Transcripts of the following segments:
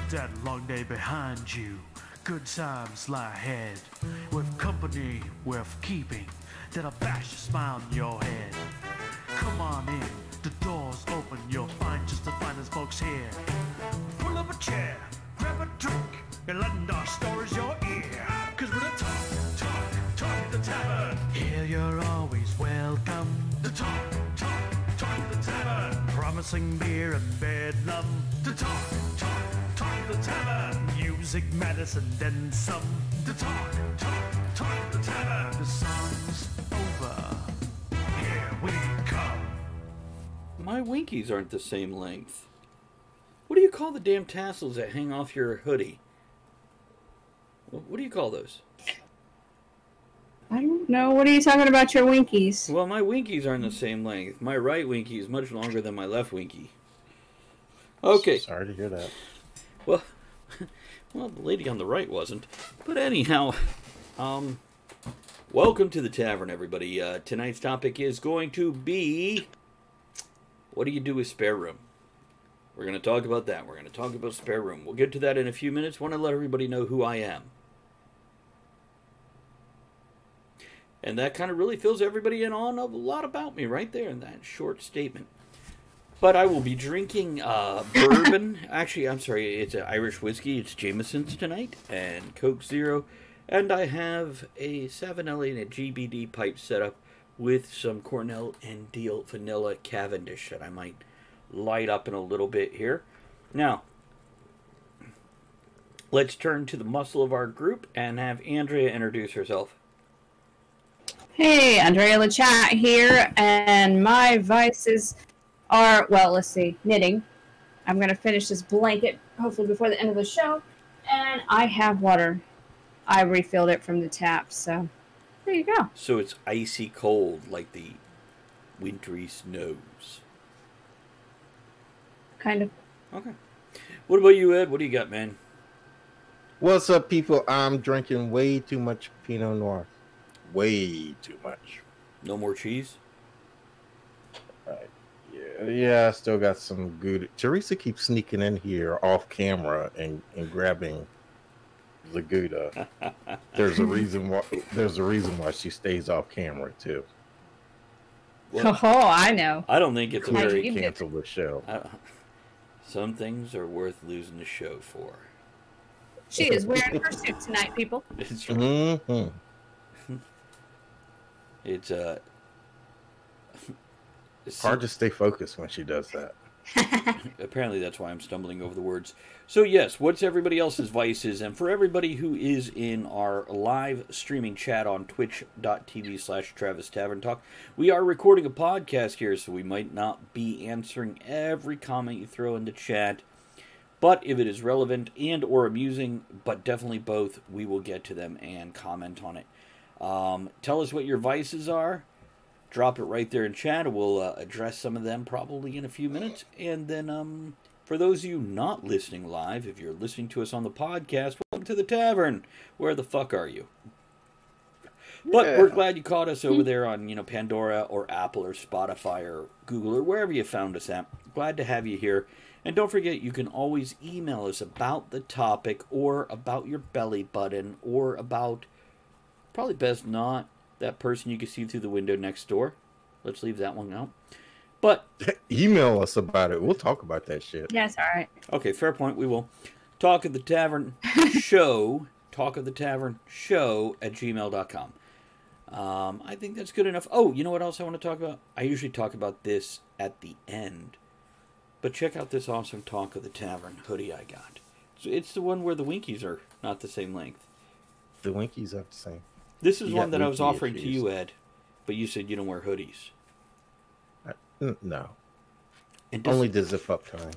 that long day behind you. Good times lie ahead, with company worth keeping, that'll bash a smile on your head. Come on in, the door's open, you'll find just the finest folks here. Pull up a chair, grab a drink, and lend our stories your ear. Cause we're the talk at the tavern. Here you're always welcome. The talk at the tavern. Promising beer and bedlam. The talk at the tavern. Music, medicine, then some. The talk at the tavern. The song's over. Here we come. My winkies aren't the same length. What do you call the damn tassels that hang off your hoodie? What do you call those? I don't know. What are you talking about your winkies? Well, my winkies aren't the same length. My right winky is much longer than my left winky. Okay. Sorry to hear that. Well, the lady on the right wasn't. But anyhow, welcome to the tavern, everybody. Tonight's topic is going to be, what do you do with spare room? We're going to talk about that. We're going to talk about spare room. We'll get to that in a few minutes. Want to let everybody know who I am. And that kind of really fills everybody in on a lot about me right there in that short statement. But I will be drinking bourbon. Actually, I'm sorry, it's an Irish whiskey. It's Jameson's tonight and Coke Zero. And I have a Savinelli and a GBD pipe set up with some Cornell and Deal Vanilla Cavendish that I might light up in a little bit here. Now, let's turn to the muscle of our group and have Andrea introduce herself. Hey, Andrea LeChat here, and my vices are, well, let's see, knitting. I'm going to finish this blanket, hopefully before the end of the show, and I have water. I refilled it from the tap, so there you go. So it's icy cold, like the wintry snows. Kind of. Okay. What about you, Ed? What do you got, man? What's up, people? I'm drinking way too much Pinot Noir. Way too much. No more cheese? Right. Yeah, I still got some good. Teresa keeps sneaking in here off camera and grabbing the Gouda. There's a reason why she stays off camera too. Well, oh, I know. I don't think it's a very cancel the show. Some things are worth losing the show for. She is wearing her suit tonight, people. It's right. Mm-hmm. It's hard to stay focused when she does that. Apparently that's why I'm stumbling over the words. So yes, what's everybody else's vices? And for everybody who is in our live streaming chat on twitch.tv/Travis Tavern Talk, we are recording a podcast here, so we might not be answering every comment you throw in the chat. But if it is relevant and or amusing, but definitely both, we will get to them and comment on it. Tell us what your vices are. Drop it right there in chat. We'll address some of them probably in a few minutes. And then for those of you not listening live, if you're listening to us on the podcast, welcome to the tavern. Where the fuck are you? But we're glad you caught us over there on, Pandora or Apple or Spotify or Google or wherever you found us at. Glad to have you here. And don't forget, you can always email us about the topic or about your belly button or about, probably best not, that person you can see through the window next door. Let's leave that one out. But email us about it. We'll talk about that shit. Yes, all right. Okay, fair point. We will. Talk of the Tavern Show. Talk of the Tavern Show at gmail.com. I think that's good enough. Oh, you know what else I want to talk about? I usually talk about this at the end. But check out this awesome Talk of the Tavern hoodie I got. So it's the one where the winkies are not the same length. The winkies are the same. This is one that I was offering to you, Ed, but you said you don't wear hoodies. No. And only the zip up time.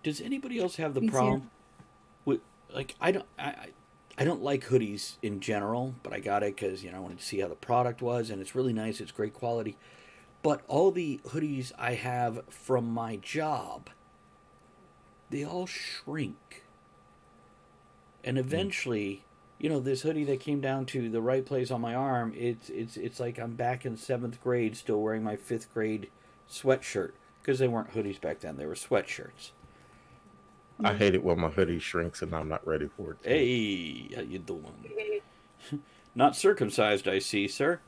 Does anybody else have the problem with, like, I don't like hoodies in general, but I got it because, I wanted to see how the product was, and it's really nice, it's great quality. But all the hoodies I have from my job, they all shrink. And eventually, this hoodie that came down to the right place on my arm, it's like I'm back in 7th grade still wearing my 5th grade sweatshirt. Because they weren't hoodies back then, they were sweatshirts. I hate it when my hoodie shrinks and I'm not ready for it. Hey, how you doing? Not circumcised, I see, sir.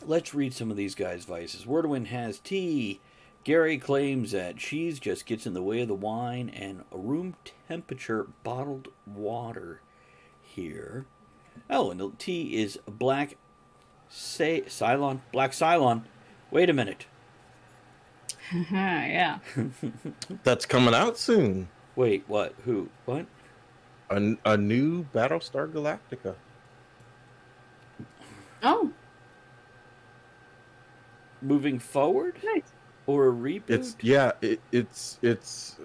Let's read some of these guys' vices. Wordwin has tea. Gary claims that cheese just gets in the way of the wine and room temperature bottled water here. Oh, and the tea is black Ceylon. Black Ceylon. Wait a minute. Yeah. That's coming out soon. Wait, what? Who? What? A new Battlestar Galactica. Oh, Moving forward? nice. Or a reboot? It's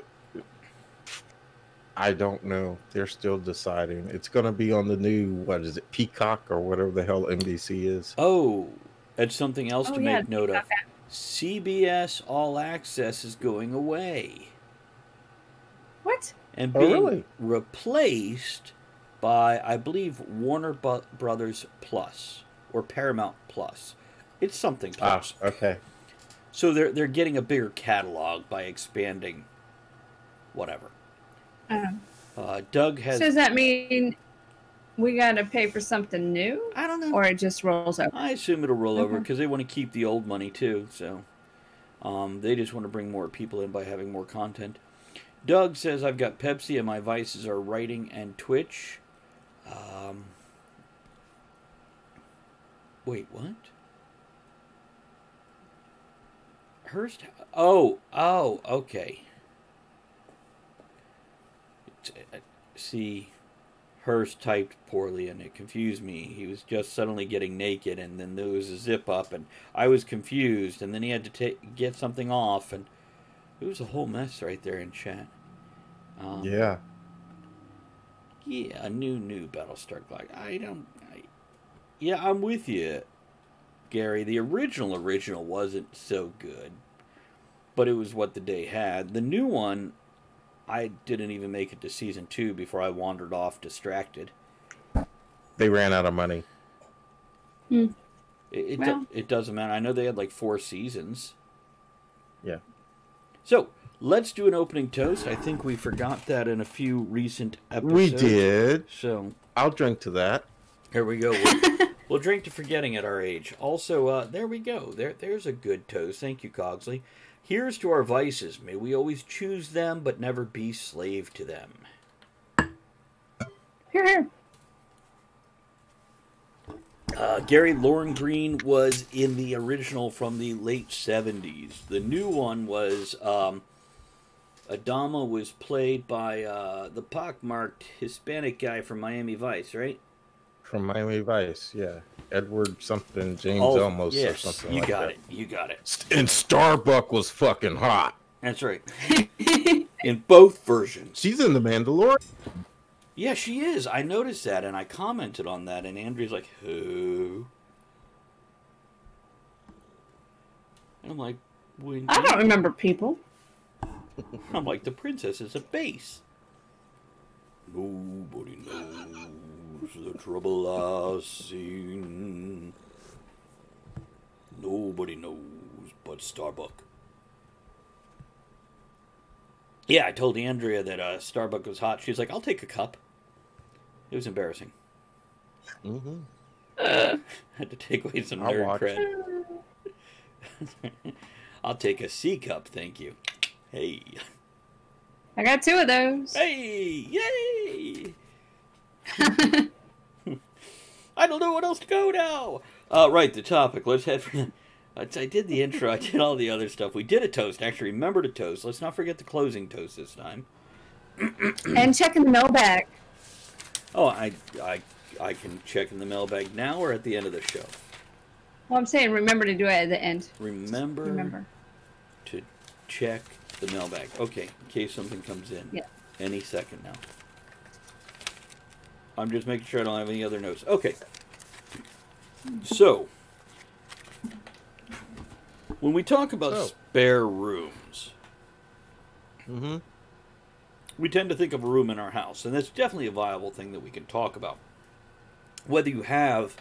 I don't know. They're still deciding. It's going to be on the new, what is it, Peacock or whatever the hell NBC is. Oh, that's something else to make note of. Peacock. CBS All Access is going away What? and Oh, being really? replaced by, I believe, Warner Brothers Plus or Paramount Plus. It's something Plus. Okay. So they're getting a bigger catalog by expanding whatever. Doug has... So does that mean we got to pay for something new? I don't know. Or it just rolls over? I assume it'll roll over Okay. because they want to keep the old money too. So they just want to bring more people in by having more content. Doug says, I've got Pepsi and my vices are writing and Twitch. Wait, what? Hearst? Oh, okay. See, Hearst typed poorly and it confused me. He was just suddenly getting naked and then there was a zip up and I was confused and then he had to get something off and it was a whole mess right there in chat. Yeah. Yeah, a new Battlestar Galactica. Yeah, I'm with you, Gary. The original wasn't so good, but it was what the day had. The new one, I didn't even make it to season 2 before I wandered off distracted. They ran out of money. It doesn't matter. I know they had like 4 seasons. Yeah. So, let's do an opening toast. I think we forgot that in a few recent episodes. We did. So, I'll drink to that. here we go. We'll drink to forgetting at our age. Also, there we go. There's a good toast. Thank you, Cogsley. Here's to our vices. May we always choose them, but never be slave to them. Here. Gary Lauren Green was in the original from the late 70s. The new one was, Adama was played by the pockmarked Hispanic guy from Miami Vice, right? From Miami Vice, yeah. Edward something, James Oh, Elmos or yes, something you like got that. it. You got it. And Starbuck was fucking hot. That's right. In both versions. She's in The Mandalorian. Yeah, she is. I noticed that, and I commented on that, and Andrea's like, who? And I'm like, I don't remember people. I'm like, the princess is a base. Nobody knows the trouble I've seen. Nobody knows but Starbuck. Yeah, I told Andrea that Starbuck was hot. She was like, I'll take a cup. It was embarrassing. Mm-hmm. Had to take away some I'll nerd watch. cred. I'll take a C cup, thank you. Hey. I got 2 of those. Hey! Yay! I don't know what else to go now. Right, the topic. Let's head for... I did the intro. I did all the other stuff. We did a toast. Actually, remember to toast. Let's not forget the closing toast this time. And checking the mailbag. Oh, I can check in the mailbag now or at the end of the show. Well, I'm saying remember to do it at the end. Remember to check the mailbag. Okay, in case something comes in. Yeah. Any second now. I'm just making sure I don't have any other notes. Okay. So, when we talk about spare rooms, we tend to think of a room in our house, and that's definitely a viable thing that we can talk about. Whether you have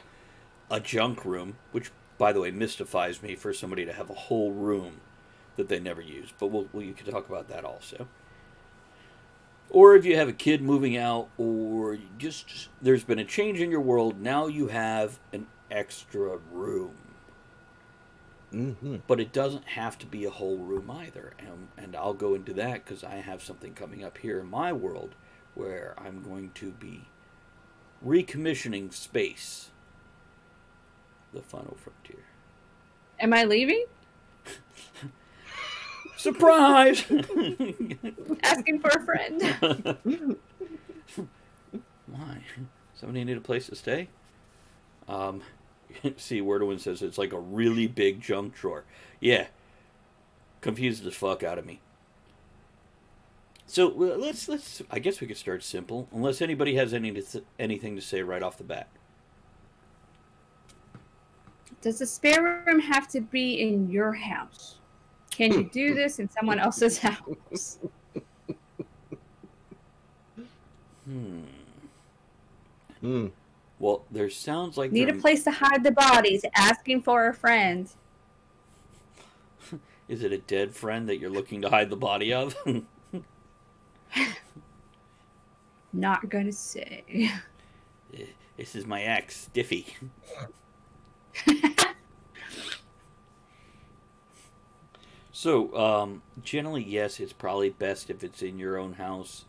a junk room, which, by the way, mystifies me for somebody to have a whole room that they never use, but you can talk about that also. Or if you have a kid moving out, or just there's been a change in your world, now you have an extra room. Mm-hmm. But it doesn't have to be a whole room either. And I'll go into that because I have something coming up here in my world where I'm going to be recommissioning space. The final frontier. Am I leaving? Surprise! Asking for a friend. Why? Somebody need a place to stay? See, Wordowin says it's like a really big junk drawer. Yeah. Confused the fuck out of me. So let's. I guess we could start simple, unless anybody has anything to say right off the bat. Does the spare room have to be in your house? Can you do this in someone else's house? Well, there sounds like Need a place to hide the bodies. Asking for a friend. Is it a dead friend that you're looking to hide the body of? Not gonna say. This is my ex, Stiffy. So, generally, yes, it's probably best if it's in your own house.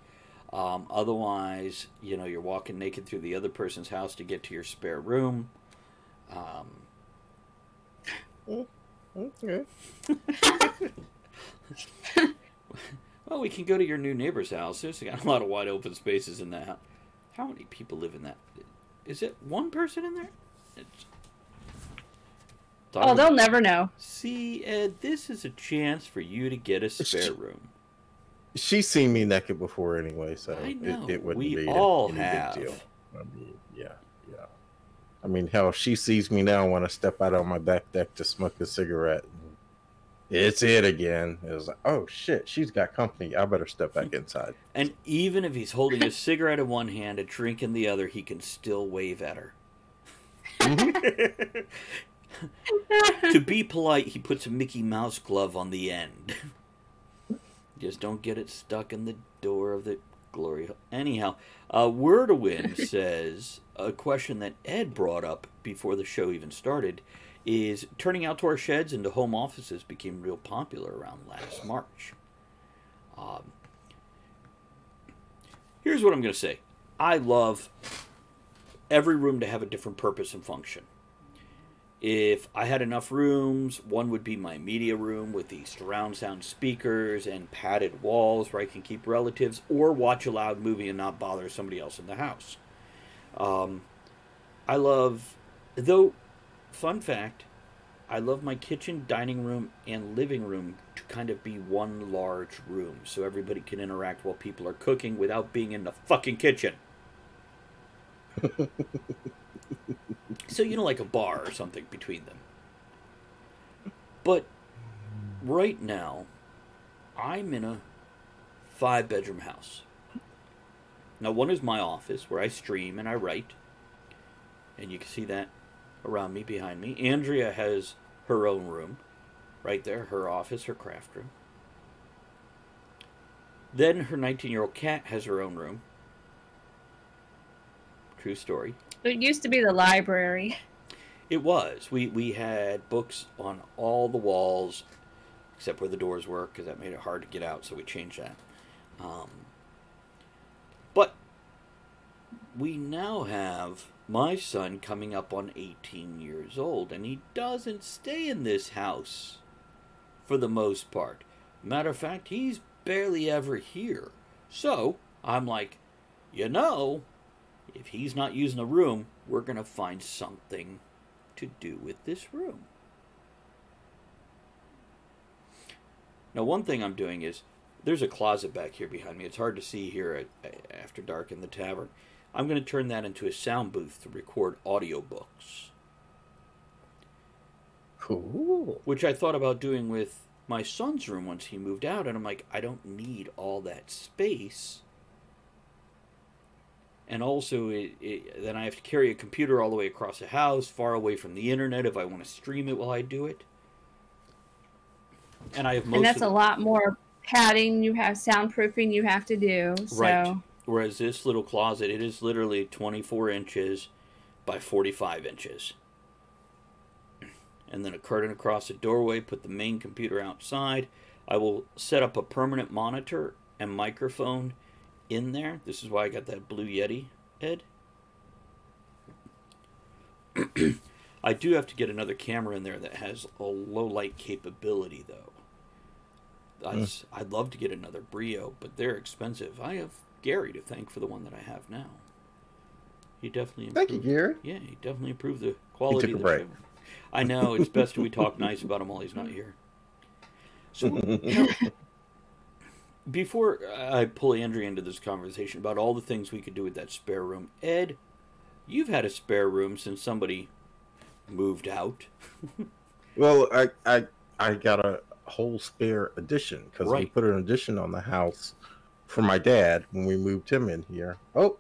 Otherwise, you're walking naked through the other person's house to get to your spare room. Okay. Well, we can go to your new neighbor's house. There's got a lot of wide open spaces in that house. How many people live in that? Is it one person in there? They'll never know. See, Ed, this is a chance for you to get a spare room. She's seen me naked before anyway, so I know. it wouldn't We be all any have. big deal. I mean, yeah. I mean, hell, she sees me now when I step out on my back deck to smoke a cigarette. It's it again. It was like, oh shit, she's got company. I better step back inside. And even if he's holding a cigarette in one hand, a drink in the other, he can still wave at her. To be polite, he puts a Mickey Mouse glove on the end. Just don't get it stuck in the door of the glory. Anyhow, Wordowin says a question that Ed brought up before the show even started is turning outdoor sheds into home offices became real popular around last March. Here's what I'm going to say. I love every room to have a different purpose and function. If I had enough rooms, one would be my media room with the surround sound speakers and padded walls where I can keep relatives or watch a loud movie and not bother somebody else in the house. I love, though, fun fact, I love my kitchen, dining room, and living room to kind of be one large room so everybody can interact while people are cooking without being in the fucking kitchen. So, like a bar or something between them. But right now, I'm in a 5-bedroom house. Now, one is my office where I stream and I write. And you can see that around me, behind me. Andrea has her own room. Right there, her office, her craft room. Then her 19-year-old cat has her own room. True story. It used to be the library. It was. We had books on all the walls, except where the doors were, because that made it hard to get out, so we changed that. But we now have my son coming up on 18 years old, and he doesn't stay in this house for the most part. Matter of fact, he's barely ever here. So, I'm like, if he's not using the room, we're going to find something to do with this room. Now, one thing I'm doing is, there's a closet back here behind me. It's hard to see here after dark in the tavern. I'm going to turn that into a sound booth to record audiobooks. Cool. Which I thought about doing with my son's room once he moved out, and I'm like, I don't need all that space. And also, then I have to carry a computer all the way across the house, far away from the internet, if I want to stream it while I do it. And I have most. And that's a lot more padding, you have soundproofing you have to do. So. Right. Whereas this little closet, it is literally 24 inches by 45 inches. And then a curtain across the doorway, put the main computer outside. I will set up a permanent monitor and microphone in there. This is why I got that Blue Yeti, Ed. I do have to get another camera in there that has a low light capability, though. I'd love to get another Brio, but they're expensive. I have Gary to thank for the one that I have now. He definitely improved. Thank you, Gary. Yeah, he definitely improved the quality He took of a the break. show. I know, it's best we talk nice about him while he's not here. So, before I pull Andrea into this conversation about all the things we could do with that spare room, Ed, you've had a spare room since somebody moved out. Well, I got a whole spare addition because we put an addition on the house for my dad when we moved him in here. Oh,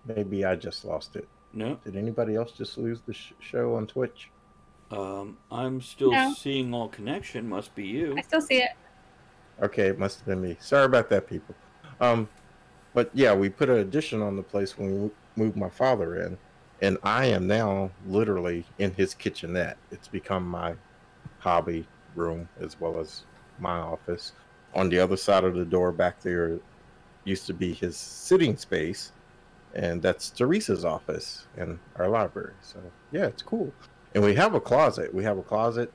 maybe I just lost it. No. Did anybody else just lose the show on Twitch? I'm still seeing all connection. Must be you. I still see it. Okay, it must have been me. Sorry about that, people. But yeah, we put an addition on the place when we moved my father in, and I am now literally in his kitchenette. It's become my hobby room as well as my office. On the other side of the door back there used to be his sitting space, and that's Teresa's office in our library. So yeah, it's cool. And we have a closet. We have a closet,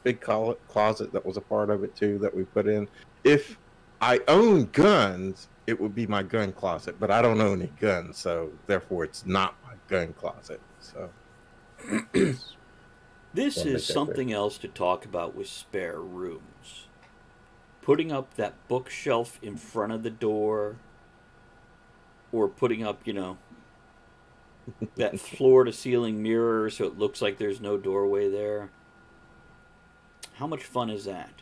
big closet that was a part of it too that we put in. If I own guns, it would be my gun closet, but I don't own any guns, so therefore it's not my gun closet. So this is something else to talk about with spare rooms. Putting up that bookshelf in front of the door, or putting up, you know, that floor-to-ceiling mirror so it looks like there's no doorway there. How much fun is that?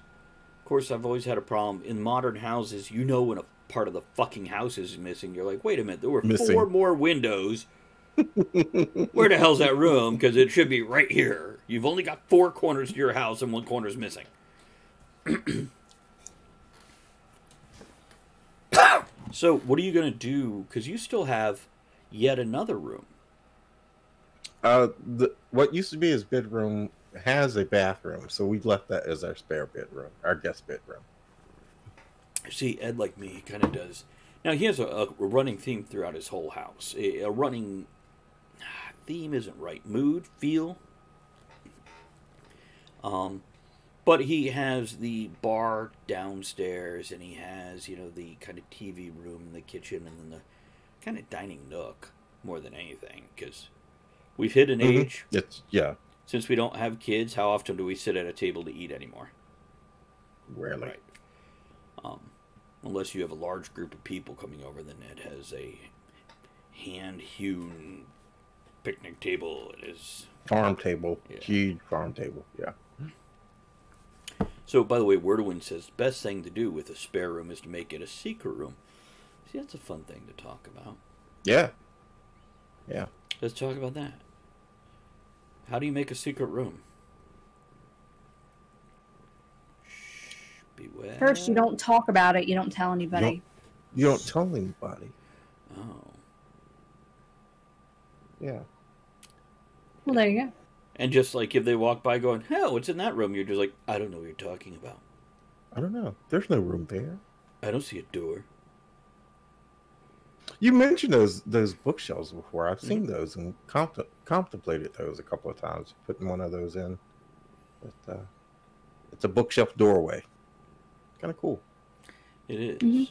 Of course, I've always had a problem. In modern houses, you know when a part of the fucking house is missing. You're like, wait a minute, there were 4 more windows. Where the hell's that room? Because it should be right here. You've only got 4 corners to your house and 1 corner's missing. So, what are you going to do? Because you still have yet another room. What used to be his bedroom has a bathroom, so we left that as our spare bedroom, our guest bedroom. See, Ed, like me, kind of does. Now, he has a running theme throughout his whole house. A running theme isn't right. Mood, feel. But he has the bar downstairs, and he has, you know, the kind of TV room in the kitchen, and then the kind of dining nook more than anything, because we've hit an age. Since we don't have kids, how often do we sit at a table to eat anymore? Rarely. Right. Unless you have a large group of people coming over, then Ed has a hand-hewn picnic table. It is farm table, huge farm table. Yeah. So, by the way, Wordwin says best thing to do with a spare room is to make it a secret room. See, that's a fun thing to talk about. Yeah. Yeah. Let's talk about that. How do you make a secret room? Shh, beware. First, you don't talk about it. You don't tell anybody. You don't tell anybody. Oh. Yeah. Well, there you go. And just like if they walk by going, hell, what's in that room? You're just like, I don't know what you're talking about. I don't know. There's no room there. I don't see a door. You mentioned those bookshelves before. I've seen those and contemplated those a couple of times, putting one of those in. But it's a bookshelf doorway. Kind of cool. It is.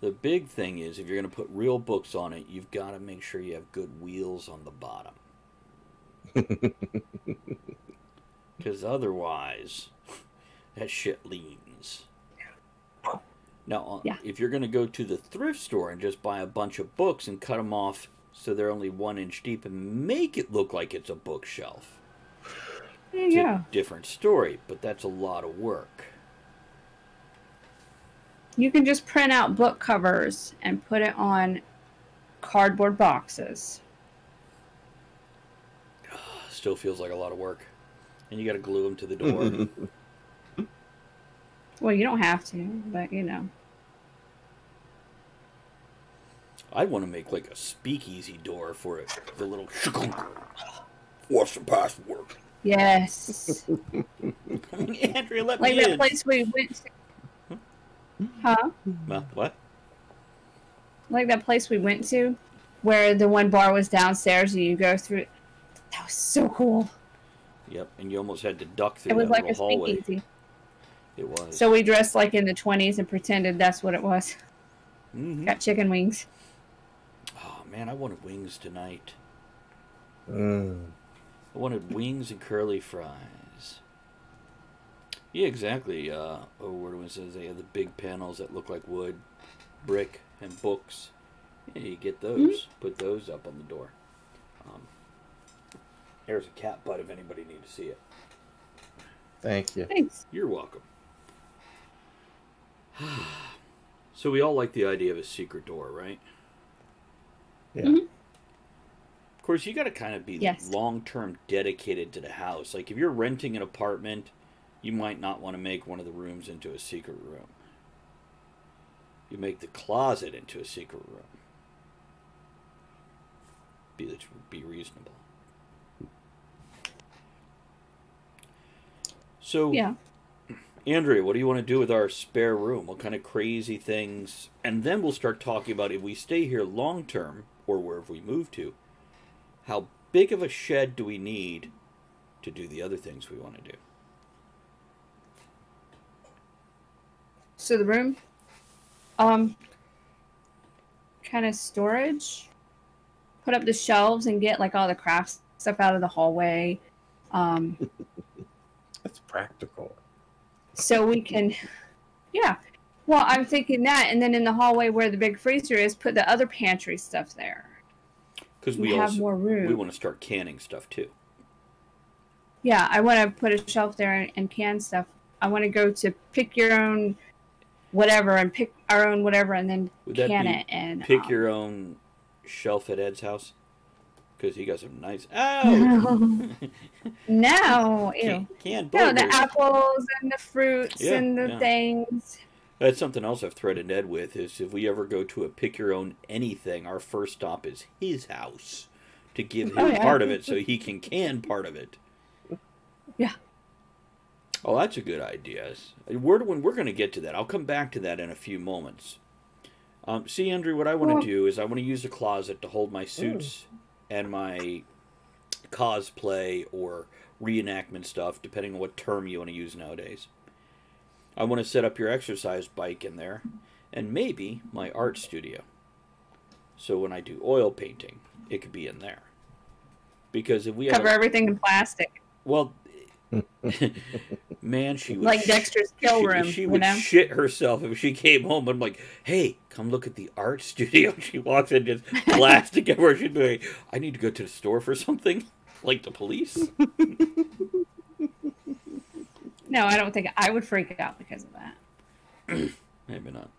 The big thing is, if you're going to put real books on it, you've got to make sure you have good wheels on the bottom. Because otherwise, that shit leans. Now, if you're going to go to the thrift store and just buy a bunch of books and cut them off so they're only 1 inch deep and make it look like it's a bookshelf, it's a different story, but that's a lot of work. You can just print out book covers and put it on cardboard boxes. Still feels like a lot of work. And you got to glue them to the door. Well, you don't have to, but I'd want to make like a speakeasy door for it. The little what's the password? Yes. Andrea, let like me in. that place we went to. Huh? What? Like that place we went to, where the one bar was downstairs and you go through. That was so cool. Yep, and you almost had to duck through It was that like little a hallway. speakeasy. It was. So we dressed like in the 20s and pretended that's what it was. Got chicken wings. Oh man, I wanted wings tonight. Mm. I wanted wings and curly fries. Yeah, exactly. What do we say? They have the big panels that look like wood, brick, and books. Yeah, you get those. Put those up on the door. There's a cat butt if anybody needs to see it. Thank you. Thanks. You're welcome. So we all like the idea of a secret door, right? Yeah. Of course, you got to kind of be long-term dedicated to the house. Like if you're renting an apartment, you might not want to make one of the rooms into a secret room. You make the closet into a secret room. Be reasonable. So, Andrea, what do you want to do with our spare room? What kind of crazy things? And then we'll start talking about if we stay here long term, or wherever we move to, how big of a shed do we need to do the other things we want to do? So the room, kind of storage. Put up the shelves and get like all the craft stuff out of the hallway. That's practical. So we can, Well, I'm thinking that, and then in the hallway where the big freezer is, put the other pantry stuff there. Because we have also more room. We want to start canning stuff too. Yeah, I want to put a shelf there and can stuff. I want to go to pick your own whatever and pick our own whatever and then can it and pick your own shelf at Ed's house. Because he got some nice. Oh no, ew. Canned no, burgers. the apples and the fruits and the things. That's something else I've threatened Ed with. Is if we ever go to a pick your own anything, our first stop is his house to give him part of it so he can part of it. Yeah. Oh, that's a good idea. When we're going to get to that, I'll come back to that in a few moments. See, Andrew, what I want to do is I want to use a closet to hold my suits and my cosplay or reenactment stuff, depending on what term you want to use nowadays. I want to set up your exercise bike in there, and maybe my art studio. So when I do oil painting, it could be in there. Because if we cover everything in plastic. Well, man, she would like Dexter's kill room. She would shit herself if she came home. I'm like, hey, come look at the art studio. She walks in just blasting everywhere. She'd be like, I need to go to the store for something, like the police. No, I don't think I would freak out because of that. Maybe not.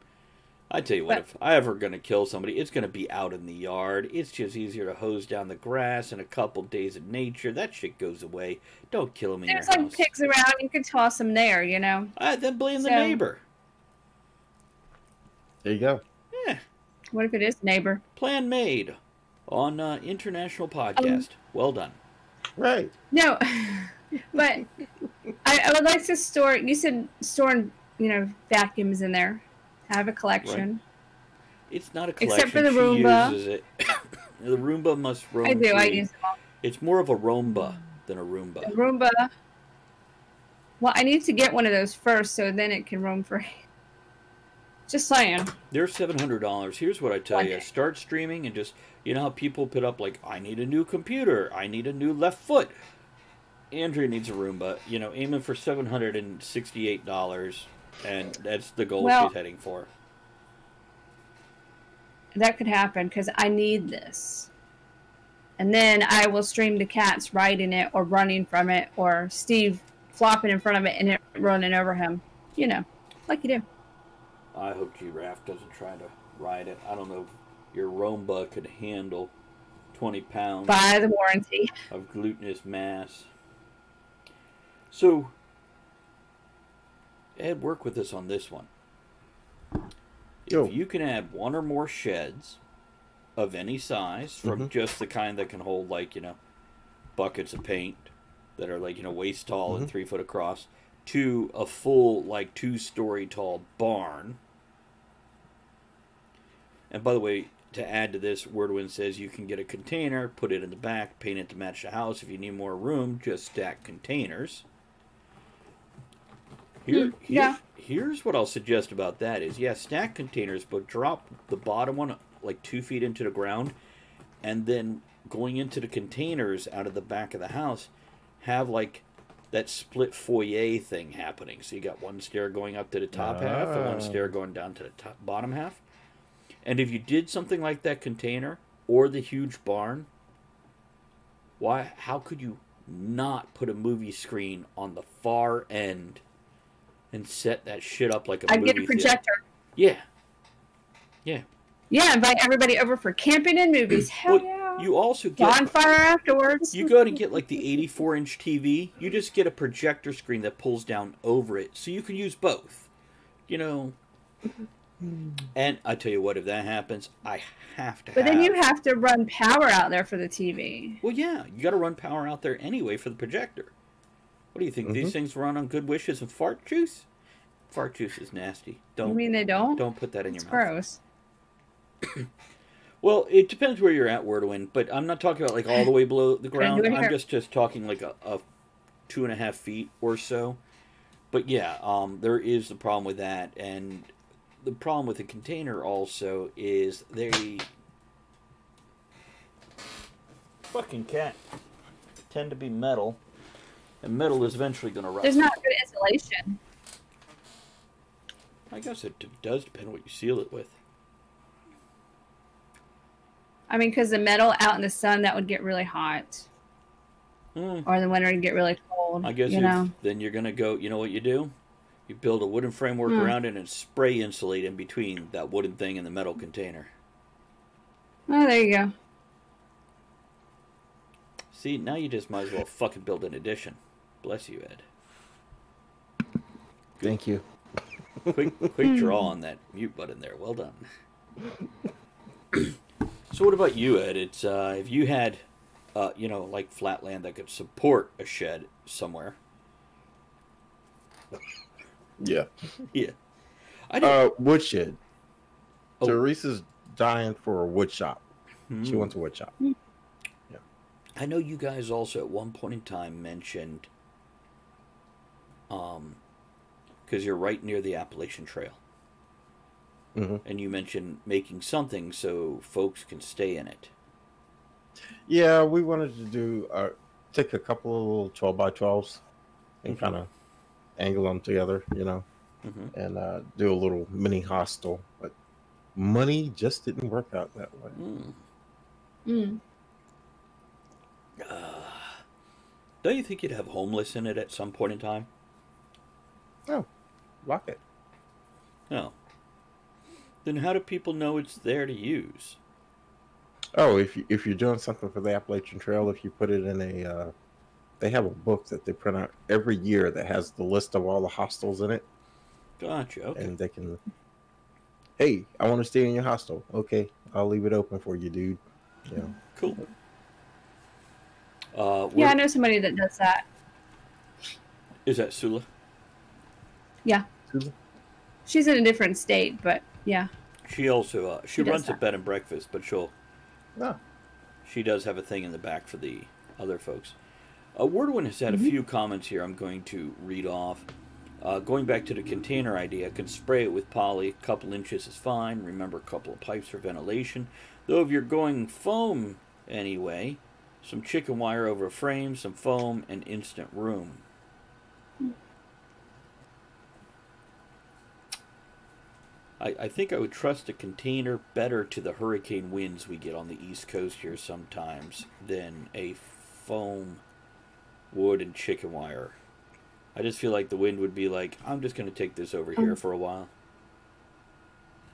I tell you what, if I ever going to kill somebody, it's going to be out in the yard. It's just easier to hose down the grass in a couple days of nature. That shit goes away. Don't kill them in your house. There's like pigs around. You can toss them there, you know. Then blame the neighbor. There you go. Yeah. What if it is neighbor? Plan made on International Podcast. Well done. Right. No, but I would like to store. You said storing, vacuums in there. Have a collection. Right. It's not a collection. Except for the Roomba. She uses it. The Roomba must roam I do. free. I use them all. It's more of a Roomba than a Roomba. The Roomba. Well, I need to get one of those first, so then it can roam free. Just saying. They're $700. Here's what I tell you: start streaming and just how people put up like, I need a new computer, I need a new left foot. Andrea needs a Roomba. Aiming for $768. And that's the goal she's heading for. That could happen because I need this. And then I will stream the cats riding it or running from it or Steve flopping in front of it and it running over him. Like you do. I hope Giraffe doesn't try to ride it. I don't know if your Roomba could handle 20 pounds. Buy the warranty. Of glutinous mass. So, Ed, work with us on this one. If you can add one or more sheds of any size, from just the kind that can hold, like, buckets of paint that are, like, waist tall and 3 foot across, to a full, like, 2-story tall barn. And by the way, to add to this, Wordwin says you can get a container, put it in the back, paint it to match the house. If you need more room, just stack containers. Here's what I'll suggest about that is, stack containers, but drop the bottom one like 2 feet into the ground, and then going into the containers out of the back of the house, have like that split foyer thing happening. So you got one stair going up to the top half and one stair going down to the bottom half. And if you did something like that container or the huge barn, how could you not put a movie screen on the far end and set that shit up like a movie I'd get a projector. Theater? Yeah. Yeah, invite everybody over for camping and movies. Hell yeah. You also get bonfire afterwards. You go to get like the 84-inch TV. You just get a projector screen that pulls down over it, so you can use both. And I tell you what, if that happens, I have to. But then you have to run power out there for the TV. Well, yeah, you got to run power out there anyway for the projector. What do you think? These things run on good wishes and fart juice? Fart juice is nasty. You mean they don't? Don't put that in your mouth. Gross. Well, it depends where you're at, Wordwin, but I'm not talking about like all the way below the ground. I'm just talking like a 2.5 feet or so. But yeah, there is the problem with that, and the problem with the container also is they fucking cat tend to be metal, and metal is eventually going to rust. There's not good insulation. I guess it does depend what you seal it with. I mean, because the metal out in the sun, that would get really hot. Or in the winter, it'd get really cold. I guess then you're going to go, you know what you do? You build a wooden framework around it and spray insulate in between that wooden thing and the metal container. Oh, there you go. See, now you just might as well fucking build an addition. Bless you, Ed. Thank you. Quick draw on that mute button there. Well done. So what about you, Ed? It's if you had, like flat land that could support a shed somewhere. Yeah. Yeah. Woodshed. Teresa's dying for a wood shop. She wants a wood shop. Yeah. I know you guys also at one point in time mentioned, because you're right near the Appalachian Trail. And you mentioned making something so folks can stay in it. Yeah, we wanted to do take a couple of little 12x12s and kind of angle them together, and do a little mini hostel. But money just didn't work out that way. Don't you think you'd have homeless in it at some point in time? No, lock it. No. Then how do people know it's there to use? Oh, if you're doing something for the Appalachian Trail, if you put it in they have a book that they print out every year that has the list of all the hostels in it. Gotcha. Okay. And they can, hey, I want to stay in your hostel. Okay, I'll leave it open for you, dude. Yeah. Cool. Yeah, I know somebody that does that. Is that Sula? Yeah. Sula? She's in a different state, but yeah. She also she runs a that. bed and breakfast, but No. she does have a thing in the back for the other folks. Wordwin has had a few comments here I'm going to read off. Going back to the container idea, can spray it with poly. A couple inches is fine. Remember, a couple of pipes for ventilation. Though if you're going foam anyway, some chicken wire over a frame, some foam, and instant room. I think I would trust a container better to the hurricane winds we get on the East Coast here sometimes than a foam, wood, and chicken wire. I just feel like the wind would be like, I'm just going to take this over here for a while.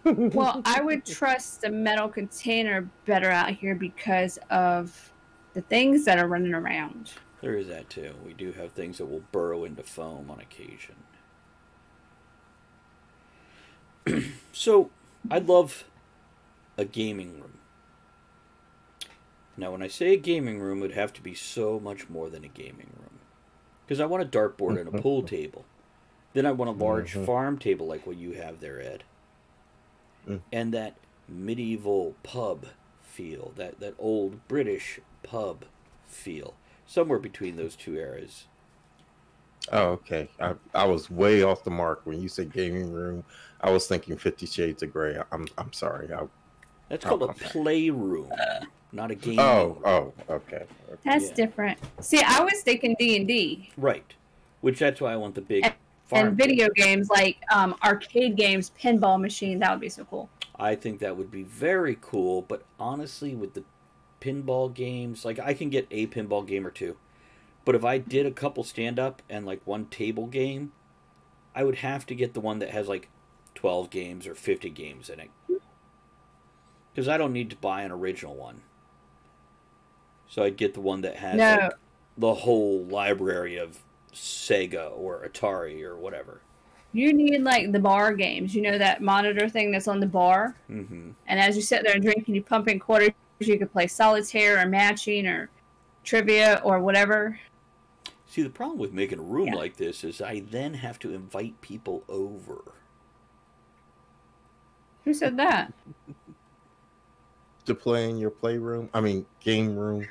Well, I would trust the metal container better out here because of the things that are running around. There is that too. We do have things that will burrow into foam on occasion. So, I'd love a gaming room. Now, when I say a gaming room, it would have to be so much more than a gaming room. Because I want a dartboard and a pool table. Then I want a large farm table like what you have there, Ed. And that medieval pub feel, that old British pub feel. Somewhere between those two eras. Oh, okay. I was way off the mark when you said gaming room. I was thinking 50 Shades of Grey. I'm sorry. That's called a playroom, not a gaming room. Oh, okay. That's different. See, I was thinking D&D. Right. Which that's why I want the big farm and video games like arcade games, pinball machine. That would be so cool. I think that would be very cool, but honestly, with the pinball games, like I can get a pinball game or two. But if I did a couple stand-up and like one table game, I would have to get the one that has like 12 games or 50 games in it. Because I don't need to buy an original one. So I'd get the one that has like, the whole library of Sega or Atari or whatever. You need like the bar games. You know that monitor thing that's on the bar? Mm-hmm. And as you sit there and drink and you pump in quarters, you could play solitaire or matching or trivia or whatever. See, the problem with making a room like this is I then have to invite people over. Who said that? To play in your playroom? I mean, game room.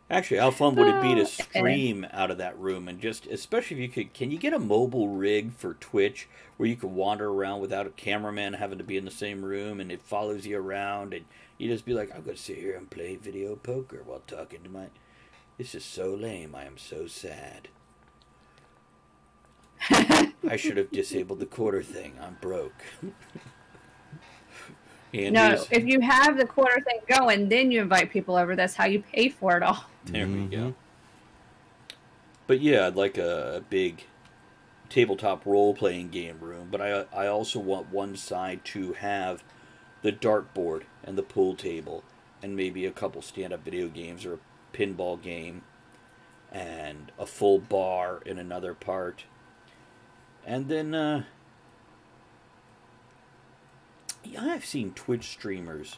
Actually, how fun would it be to stream out of that room and just, especially if you could, can you get a mobile rig for Twitch where you could wander around without a cameraman having to be in the same room and it follows you around and you just be like, I'm going to sit here and play video poker while talking to my... This is so lame. I am so sad. I should have disabled the quarter thing. I'm broke. No, if you have the quarter thing going, then you invite people over. That's how you pay for it all. There we go. But yeah, I'd like a big tabletop role-playing game room. But I also want one side to have the dartboard and the pool table and maybe a couple stand-up video games or a pinball game and a full bar in another part. And then I've seen Twitch streamers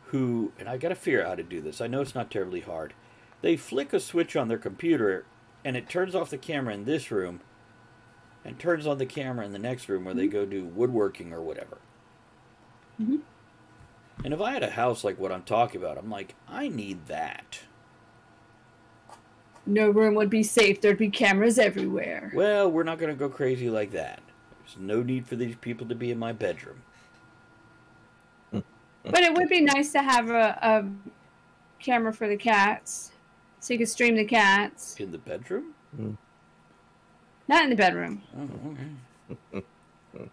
who, and I gotta figure out how to do this. I know it's not terribly hard. They flick a switch on their computer and it turns off the camera in this room and turns on the camera in the next room where they go do woodworking or whatever. Mm-hmm. And if I had a house like what I'm talking about, I'm like, I need that. No room would be safe. There'd be cameras everywhere. Well, we're not going to go crazy like that. There's no need for these people to be in my bedroom. But it would be nice to have a camera for the cats. So you could stream the cats. In the bedroom? Not in the bedroom. Oh, okay.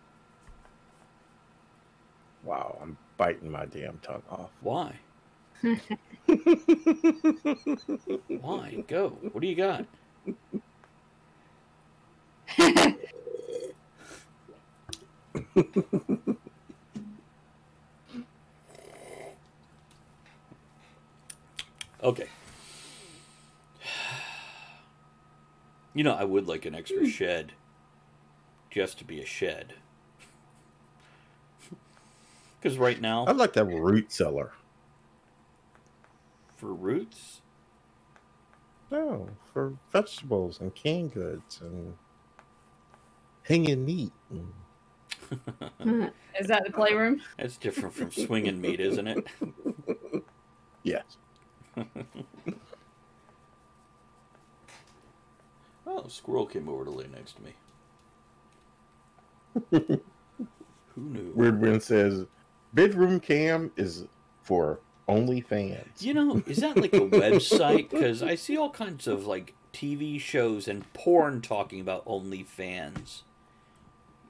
Wow, I'm biting my damn tongue off. Why? Why? Go. What do you got? Okay. You know, I would like an extra shed. Just to be a shed. Because right now... I'd like to have a root cellar. For roots? No, for vegetables and canned goods and hanging meat. Is that the playroom? That's different from swinging meat, isn't it? Yes. Oh, a squirrel came over to lay next to me. Who knew? Weird Wind says, bedroom cam is for OnlyFans. You know, is that like a website? Because I see all kinds of like TV shows and porn talking about OnlyFans.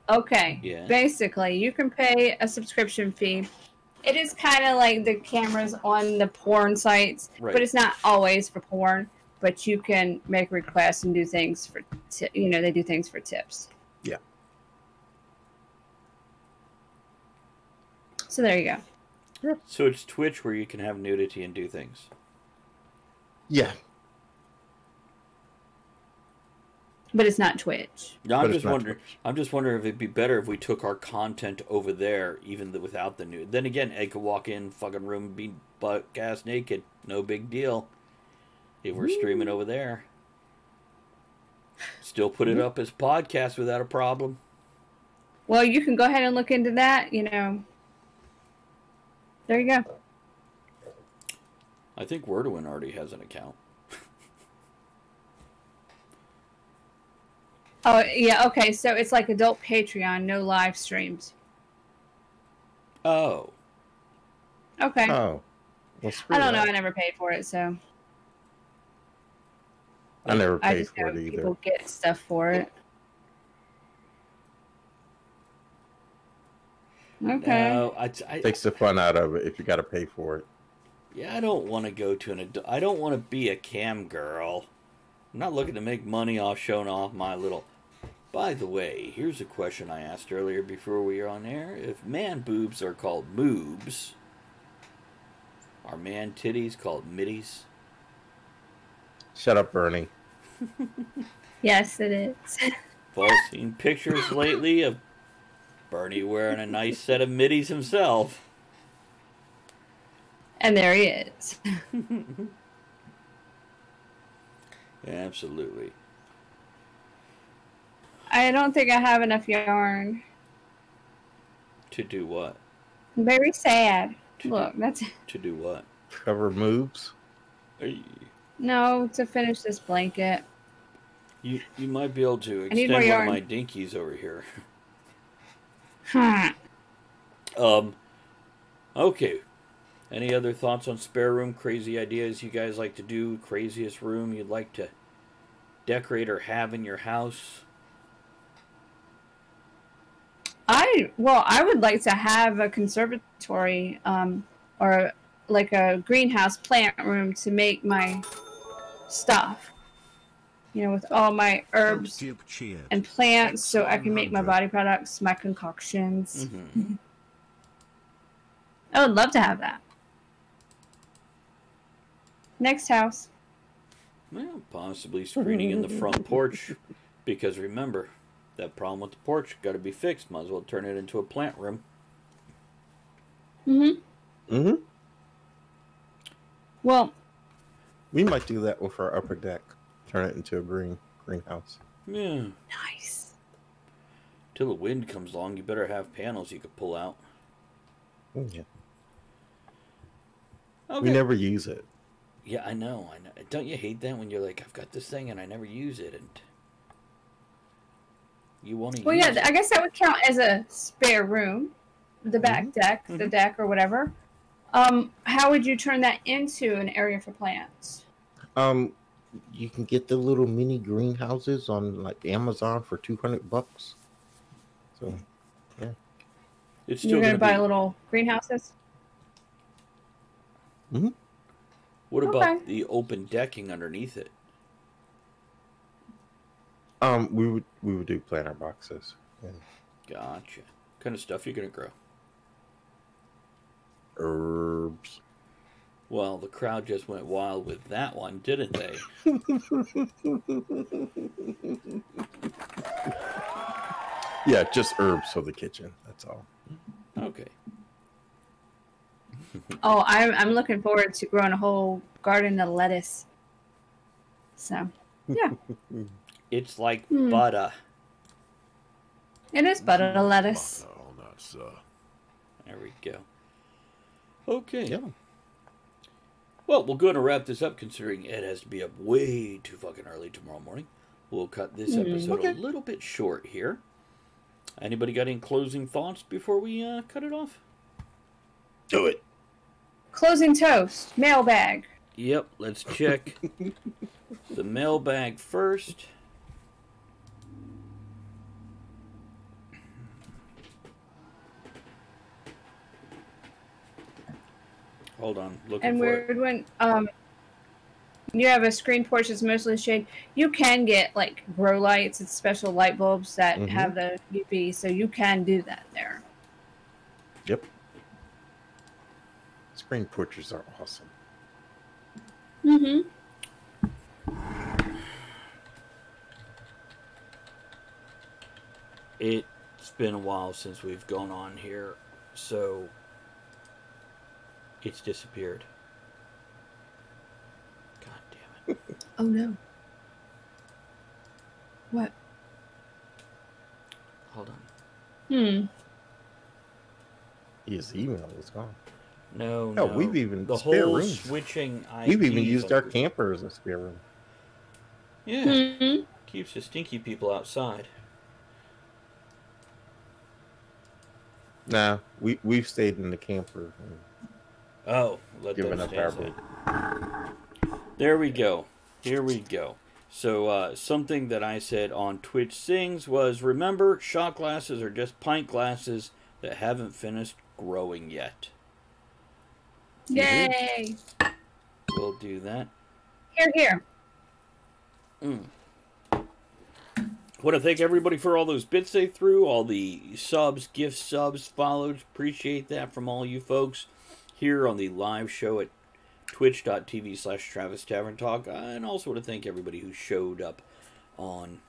Okay. Yeah. Basically, you can pay a subscription fee. It is kind of like the cameras on the porn sites, Right. but it's not always for porn. But you can make requests and do things for, they do things for tips. Yeah. So there you go. So it's Twitch where you can have nudity and do things. Yeah. But it's not Twitch. No, But it's not Twitch. I'm just wondering if it'd be better if we took our content over there, even without the new. Then again, Ed could walk in, fucking room, be butt-ass naked. No big deal. If we're streaming over there. Still put it up as podcast without a problem. Well, you can go ahead and look into that, you know. There you go. I think Wordowin already has an account. Oh, yeah, okay, so it's like adult Patreon, no live streams. Oh. Okay. Oh. Well, screw I don't know, that. I never paid for it, so. I never I paid just for know it either. people get stuff for it. Okay. No, Takes the fun out of it if you got to pay for it. yeah, I don't want to go to an adult. I don't want to be a cam girl. I'm not looking to make money off showing off my little. By the way, here's a question I asked earlier before we were on air. If man boobs are called moobs, are man titties called middies? Shut up, Bernie. Yes, it is. I've all seen pictures lately of Bernie wearing a nice set of middies himself. And there he is. Absolutely. I don't think I have enough yarn. To do what? I'm very sad. To Look, that's To do what? Cover moves. Hey, no to finish this blanket. You might be able to I need extend more one of yarn. my dinkies over here. Huh. Okay. Any other thoughts on spare room? Crazy ideas you guys like to do? Craziest room you'd like to decorate or have in your house? I would like to have a conservatory, or like a greenhouse plant room to make my stuff. You know, with all my herbs and plants, so I can make my body products, my concoctions. Mm-hmm. I would love to have that. Next house. Well, possibly screening in the front porch. Because remember, that problem with the porch got to be fixed. Might as well turn it into a plant room. Mm-hmm. Mm-hmm. Well, We might do that with our upper deck. Turn it into a greenhouse. Yeah. nice. Till the wind comes along, you better have panels you could pull out. Yeah. Okay. We never use it. Yeah, I know. Don't you hate that when you're like, I've got this thing and I never use it, and you want to Well, use yeah, it? I guess that would count as a spare room, the back deck, the deck, or whatever. How would you turn that into an area for plants? You can get the little mini greenhouses on like Amazon for $200. So, yeah. It's still You're going gonna buy little greenhouses? Mm-hmm. What about Okay. the open decking underneath it? We would do planter boxes. Yeah. Gotcha. What kind of stuff you gonna grow? Herbs. Well, the crowd just went wild with that one, didn't they? Yeah, just herbs for the kitchen. That's all. Okay. Oh, I'm looking forward to growing a whole garden of lettuce. So, yeah, It's like Hmm. butter. it is butter lettuce. There we go. Okay. Yeah. Well, we're going to wrap this up considering Ed has to be up way too fucking early tomorrow morning. We'll cut this episode Okay. a little bit short here. Anybody got any closing thoughts before we cut it off? Do it. Closing toast, mailbag. Yep, let's check the mailbag first. Hold on, looking And for it. weird when you have a screen porch that's mostly shade, you can get like grow lights. It's special light bulbs that have the UV, so you can do that there. Yep. Screen portraits are awesome. Mm-hmm. It's been a while since we've gone on here, so it's disappeared. God damn it. Oh no. What? Hold on. His email was gone. No, No, we've even the spare whole rooms. switching We've even IPs used on our the- camper as a spare room. Yeah. Keeps the stinky people outside. Nah, we've stayed in the camper. Oh, let Giving them up stay our inside. There we go. Here we go. So, something that I said on Twitch Sings was, remember, shot glasses are just pint glasses that haven't finished growing yet. Yay! We'll do that. Here. Want to thank everybody for all those bits they threw, all the subs, gift subs, followed. Appreciate that from all you folks here on the live show at twitch.tv/Travis Tavern Talk. And also want to thank everybody who showed up on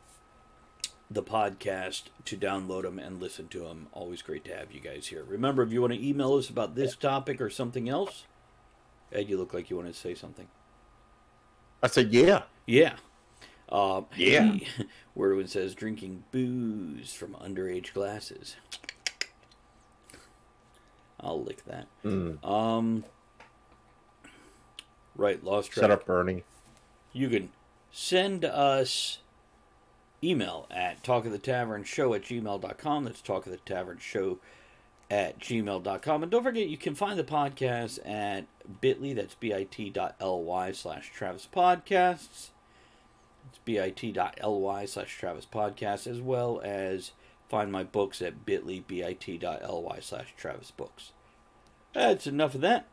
the podcast to download them and listen to them. Always great to have you guys here. Remember, if you want to email us about this topic or something else, Ed, you look like you want to say something. I said, yeah. Yeah. Yeah. Hey, Wordwin says, drinking booze from underage glasses. I'll lick that. Right, lost track. Shut up, Bernie. You can send us email at talkofthetavernshow@gmail.com. That's talkofthetavernshow@gmail.com. And don't forget, you can find the podcast at bit.ly. That's bit.ly/Travis Podcasts. It's bit.ly/Travis Podcasts, as well as find my books at bit.ly/Travis Books. That's enough of that,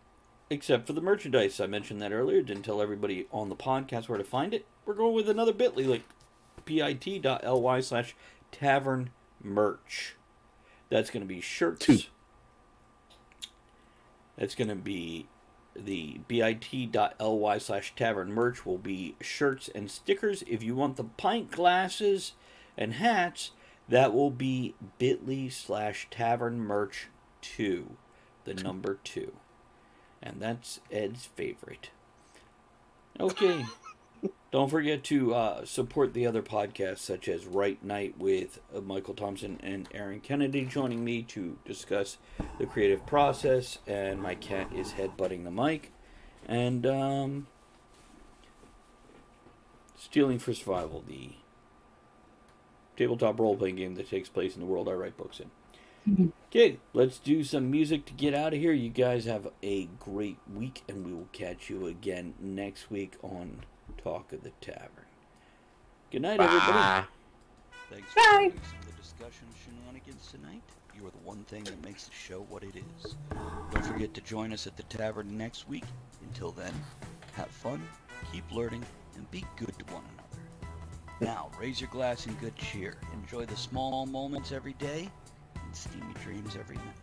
except for the merchandise. I mentioned that earlier. Didn't tell everybody on the podcast where to find it. We're going with another bit.ly link. bit.ly/Tavern Merch. That's going to be shirts. That's going to be the bit.ly/Tavern Merch will be shirts and stickers. If you want the pint glasses and hats, that will be bit.ly/Tavern Merch 2. The number 2. And that's Ed's favorite. Okay. Don't forget to support the other podcasts, such as Right Night with Michael Thompson and Aaron Kennedy joining me to discuss the creative process. And my cat is headbutting the mic. And Stealing for Survival, the tabletop role-playing game that takes place in the world I write books in. Okay, let's do some music to get out of here. You guys have a great week, and we will catch you again next week on Talk of the Tavern. Good night, everybody. Thanks Bye. for joining some of the discussion shenanigans tonight. You are the one thing that makes the show what it is. Don't forget to join us at the tavern next week. Until then, have fun, keep learning, and be good to one another. Now, raise your glass in good cheer. Enjoy the small moments every day and steamy dreams every night.